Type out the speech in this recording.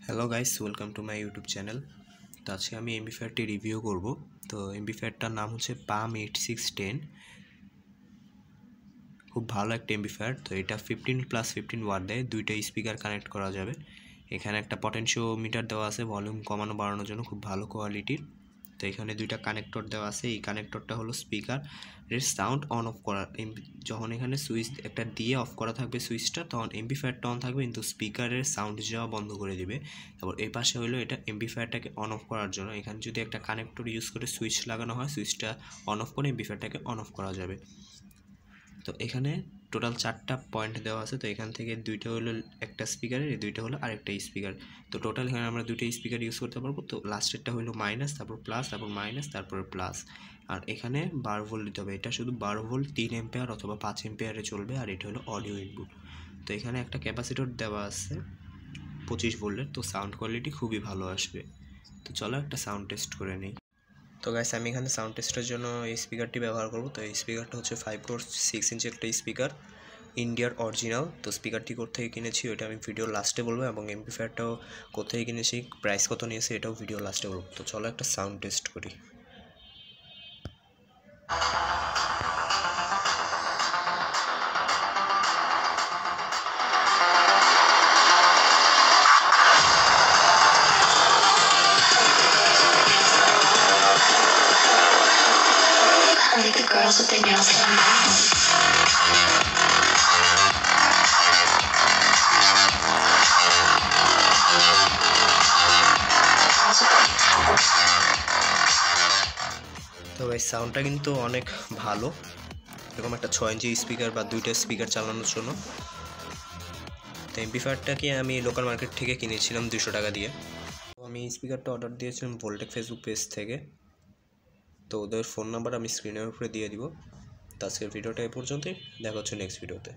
Hello guys, welcome to my YouTube channel. তো আজকে আমি এমবিফায়ারটি রিভিউ করব। তো এমবিফায়ারটার নাম হচ্ছে পাম 8610। খুব ভালো একটা এমবিফায়ার। তো এটা 15+15 ওয়াট দেয়, দুইটা স্পিকার কানেক্ট করা যাবে। এখানে একটা পটেনশিওমিটার দেওয়া আছে ভলিউম কমানো বাড়ানোর জন্য, খুব ভালো কোয়ালিটির। তো এখানে দুইটা কানেক্টর দেওয়া আছে। এই কানেক্টরটা হলো স্পিকারের সাউন্ড অন অফ করার। যখন এখানে সুইচ একটা দিয়ে অফ করা থাকবে সুইচটা, তখন এমবিফায়ারটা অন থাকবে, কিন্তু স্পিকারের সাউন্ড যাওয়া বন্ধ করে দিবে। তারপর এই পাশে হলো এটা এমবিফায়ারটাকে অন অফ করার জন্য। এখানে যদি একটা কানেক্টর ইউজ করে সুইচ লাগানো হয়, সুইচটা অন অফ করে এমবিফায়ারটাকে অন অফ করা যাবে। তো এখানে টোটাল 4টা পয়েন্ট দেওয়া আছে। তো এখান থেকে দুইটা হলো একটা স্পিকারের, এই দুইটা হলো আরেকটা স্পিকার। তো টোটাল এখানে আমরা দুইটা স্পিকার ইউজ করতে পারবো। তো লাস্টেরটা হলো মাইনাস, তারপর প্লাস, তারপর মাইনাস, তারপর প্লাস। আর এখানে 12 ভোল্ট দিতে হবে। এটা শুধু 12 ভোল্ট 3 এম্পিয়ার অথবা 5 এম্পিয়ারে চলবে। আর এটা হলো অডিও ইনপুট। তো এখানে একটা ক্যাপাসিটর দেওয়া আছে 25 ভোল্টের। তো সাউন্ড কোয়ালিটি খুবই ভালো আসবে। তো চলো একটা সাউন্ড টেস্ট করে নিই। তো গাইস, আমি এখানে সাউন্ড টেস্টের জন্য এই স্পিকারটি ব্যবহার করব। তো এই স্পিকারটা হচ্ছে 5 কোর 6 ইঞ্চি একটা স্পিকার, ইন্ডিয়ার অরিজিনাল। তো স্পিকারটি কোথায় কিনেছি ওটা আমি ভিডিও লাস্টে বলবো, এবং এমপ্লিফায়ারটাও কোথায় কিনেছি, প্রাইস কত নিয়েছে এটাও ভিডিও লাস্টে বলবো। তো চলো একটা সাউন্ড টেস্ট করি। Like the girls with their nails done. তো এই সাউন্ডটা কিন্তু অনেক ভালো, এরকম একটা 6 ইঞ্চি স্পিকার বা দুইটা স্পিকার চালানোর জন্য। তো এমপ্লিফায়ারটাকে আমি লোকাল মার্কেট থেকে কিনেছিলাম 200 টাকা দিয়ে। তো আমি এই স্পিকারটা অর্ডার দিয়েছিলাম ভোল্টেক ফেসবুক পেজ থেকে। তো ওদের ফোন নাম্বার আমি স্ক্রিনের উপরে দিয়ে দিব। তো আজকের ভিডিওটা এই পর্যন্তই, দেখা হচ্ছে নেক্সট ভিডিওতে।